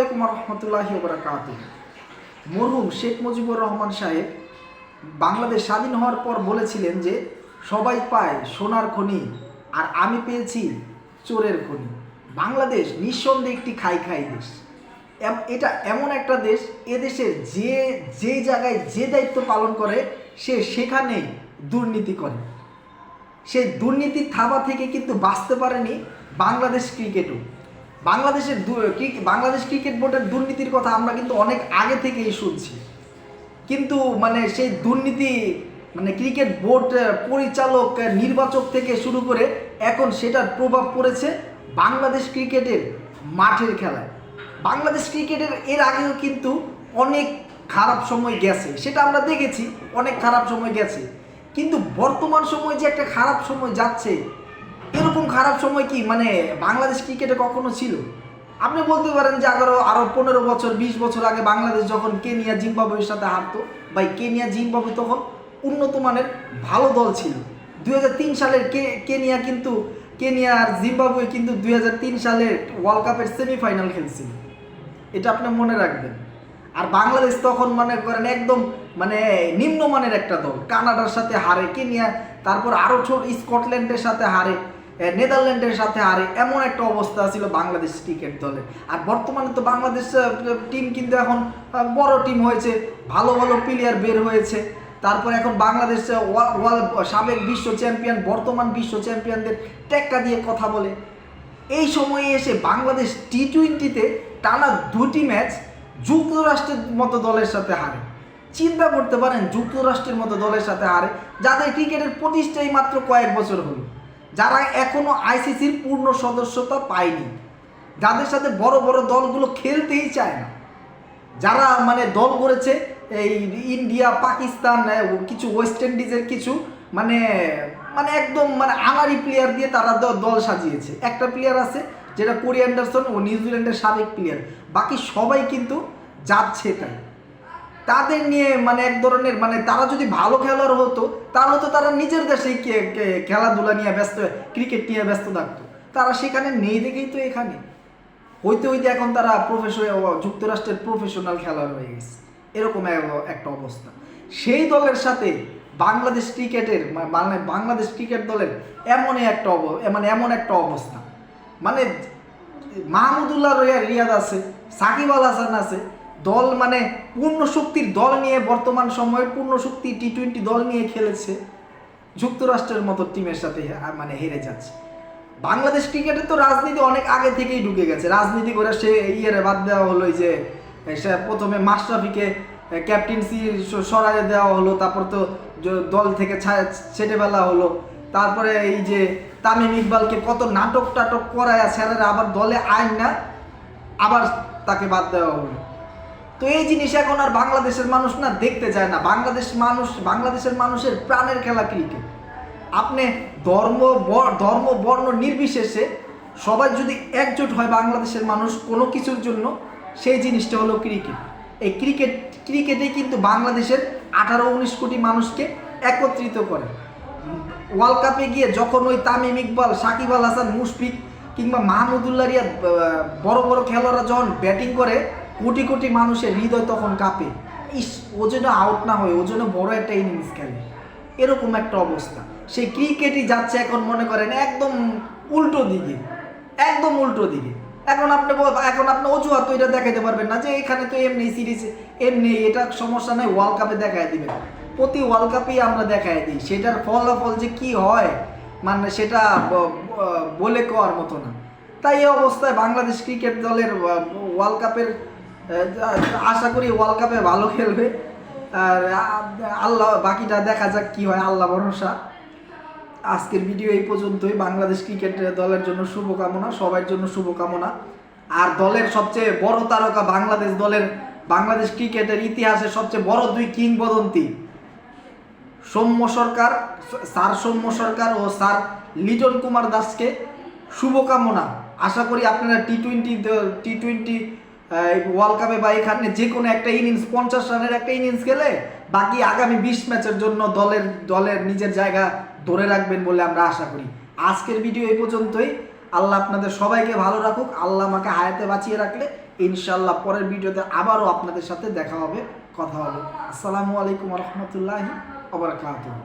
আলাইকুম রহমতুল্লাহি ওয়া বারাকাতুহু। মরহুম শেখ মুজিবুর রহমান সাহেব বাংলাদেশ স্বাধীন হওয়ার পর বলেছিলেন যে সবাই পায় সোনার খনি আর আমি পেয়েছি চোরের খনি। বাংলাদেশ নিঃসন্দেহে একটি খাই খাই দেশ। এটা এমন একটা দেশ, এদেশের যে জায়গায় যে দায়িত্ব পালন করে সে সেখানেই দুর্নীতি করে। সেই দুর্নীতির থাবা থেকে কিন্তু বাঁচতে পারেনি বাংলাদেশ ক্রিকেটও। বাংলাদেশ ক্রিকেট বোর্ডের দুর্নীতির কথা আমরা কিন্তু অনেক আগে থেকেই শুনছি, কিন্তু সেই দুর্নীতি ক্রিকেট বোর্ড পরিচালক নির্বাচক থেকে শুরু করে এখন সেটার প্রভাব পড়েছে বাংলাদেশ ক্রিকেটের মাঠের খেলায়। বাংলাদেশ ক্রিকেটের এর আগেও কিন্তু অনেক খারাপ সময় গেছে, সেটা আমরা দেখেছি, অনেক খারাপ সময় গেছে। কিন্তু বর্তমান সময় যে একটা খারাপ সময় যাচ্ছে, এরকম খারাপ সময় কি বাংলাদেশ ক্রিকেটে কখনো ছিল? আপনি বলতে পারেন যে আরো 15 বছর 20 বছর আগে বাংলাদেশ যখন কেনিয়া জিম্বাবুয়ের সাথে হারতো, কেনিয়া জিম্বাবুয়ে তখন উন্নত মানের ভালো দল ছিল। 2003 সালের কেনিয়া আর জিম্বাবুয়ে কিন্তু 2003 সালের ওয়ার্ল্ড কাপের সেমিফাইনাল খেলছিল, এটা আপনি মনে রাখবেন। আর বাংলাদেশ তখন করেন একদম নিম্নমানের একটা দল, কানাডার সাথে হারে কেনিয়া, তারপর আরও ছোট স্কটল্যান্ডের সাথে হারে, নেদারল্যান্ডের সাথে হারে, এমন একটা অবস্থা ছিল বাংলাদেশ ক্রিকেট দলের। আর বর্তমানে তো বাংলাদেশ টিম কিন্তু এখন বড় টিম হয়েছে, ভালো ভালো প্লেয়ার বের হয়েছে। তারপর এখন বাংলাদেশ সাবেক বিশ্ব চ্যাম্পিয়ন, বর্তমান বিশ্ব চ্যাম্পিয়নদের টেক্কা দিয়ে কথা বলে। এই সময়ে এসে বাংলাদেশ টি-20তে টানা 2টি ম্যাচ যুক্তরাষ্ট্রের মতো দলের সাথে হারে। চিন্তা করতে পারেন, যুক্তরাষ্ট্রের মতো দলের সাথে হারে, যাদের ক্রিকেটের প্রতিষ্ঠাই মাত্র কয়েক বছর হলো, যারা এখনো আইসিসির পূর্ণ সদস্যতা পায়নি, যাদের সাথে বড় বড় দলগুলো খেলতেই চায় না, যারা দল করেছে এই ইন্ডিয়া, পাকিস্তান, কিছু ওয়েস্ট ইন্ডিজের কিছু একদম আনারি প্লেয়ার দিয়ে তারা দল সাজিয়েছে। একটা প্লেয়ার আছে যেটা কোরি অ্যান্ডারসন, ও নিউজিল্যান্ডের সাবেক প্লেয়ার, বাকি সবাই কিন্তু যাচ্ছে তাই। তাদের নিয়ে এক ধরনের তারা যদি ভালো খেলোয়াড় হতো তাহলে তো তারা নিজের দেশেই খেলাধুলা নিয়ে ব্যস্ত, ক্রিকেট নিয়ে ব্যস্ত থাকতো। তারা সেখানে নেই দেখেই তো এখানে হইতে এখন তারা যুক্তরাষ্ট্রের প্রফেশনাল খেলোয়াড় হয়ে গেছে, এরকম একটা অবস্থা। সেই দলের সাথে বাংলাদেশ ক্রিকেটের বাংলাদেশ ক্রিকেট দলের এমন একটা অবস্থা, মাহমুদুল্লাহ রিয়াদ আছে, সাকিব আল হাসান আছে, দল পূর্ণ শক্তির দল নিয়ে, বর্তমান সময়ে পূর্ণ শক্তি টি-20 দল নিয়ে খেলেছে, যুক্তরাষ্ট্রের মতো টিমের সাথে হেরে যাচ্ছে। বাংলাদেশ ক্রিকেটে তো রাজনীতি অনেক আগে থেকেই ঢুকে গেছে। রাজনীতি করে সে বাদ দেওয়া হলো, যে সে প্রথমে মাশরাফিকে ক্যাপ্টেন্সি সরাই দেওয়া হলো, তারপর তো দল থেকে ছেটে ফেলা হলো, তারপরে এই যে তামিম ইকবালকে কত নাটক করায় ছেলেরা আবার দলে আইন না, আবার তাকে বাদ দেওয়া হলো। তো এই জিনিস এখন আর বাংলাদেশের মানুষ দেখতে চায় না। বাংলাদেশের মানুষের প্রাণের খেলা ক্রিকেট। আপনি ধর্ম বর্ণ নির্বিশেষে সবাই যদি একজোট হয় বাংলাদেশের মানুষ কোনো কিছুর জন্য, সেই জিনিসটা হলো ক্রিকেট। এই ক্রিকেটে কিন্তু বাংলাদেশের 18-19 কোটি মানুষকে একত্রিত করে। ওয়ার্ল্ড কাপে গিয়ে যখন ওই তামিম ইকবাল, সাকিব আল হাসান, মুশফিক কিংবা মাহমুদুল্লাহ রিয়াদ বড় বড় খেলোয়াড়রা যখন ব্যাটিং করে, কোটি কোটি মানুষের হৃদয় তখন কাঁপে, ও যেন আউট না হয়, ও যেন বড় একটা ইনিংস খেলে, এরকম একটা অবস্থা। সেই ক্রিকেটই যাচ্ছে এখন মনে করেন একদম উল্টো দিকে। এখন আপনি অজুহাত এটা দেখাতে পারবেন না যে এখানে তো এমনি সিরিজ, এমনি এটা সমস্যা নেই, ওয়ার্ল্ড কাপে দেখায় দিবেন। প্রতি ওয়ার্ল্ড কাপেই আমরা দেখায় দিই, সেটার ফলাফল যে কি হয় সেটা বলে কওয়ার মতো না। তাই এই অবস্থায় বাংলাদেশ ক্রিকেট দলের ওয়ার্ল্ড কাপের আশা করি ওয়ার্ল্ড কাপে ভালো খেলবে, আর আল্লাহ বাকিটা দেখা যাক কি হয়, আল্লাহ ভরসা। আজকের ভিডিও এই পর্যন্তই। বাংলাদেশ ক্রিকেট দলের জন্য শুভকামনা, সবার জন্য শুভকামনা। আর দলের সবচেয়ে বড় তারকা বাংলাদেশ ক্রিকেটের ইতিহাসে সবচেয়ে বড় 2 কিংবদন্তি, স্যার সৌম্য সরকার ও স্যার লিটন কুমার দাসকে শুভকামনা। আশা করি আপনারা টি-20 ওয়ার্ল্ড কাপে বা এখানে যে কোনো একটা ইনিংস 50 রানের একটা ইনিংস খেলে বাকি আগামী 20 ম্যাচের জন্য দলের নিজের জায়গা ধরে রাখবেন বলে আমরা আশা করি। আজকের ভিডিও এই পর্যন্তই। আল্লাহ আপনাদের সবাইকে ভালো রাখুক। আল্লাহ আমাকে হায়াতে বাঁচিয়ে রাখলে ইনশাল্লাহ পরের ভিডিওতে আবারও আপনাদের সাথে দেখা হবে, কথা হবে। আসসালামু আলাইকুম রহমতুল্লাহি ওয়া বারাকাতুহু।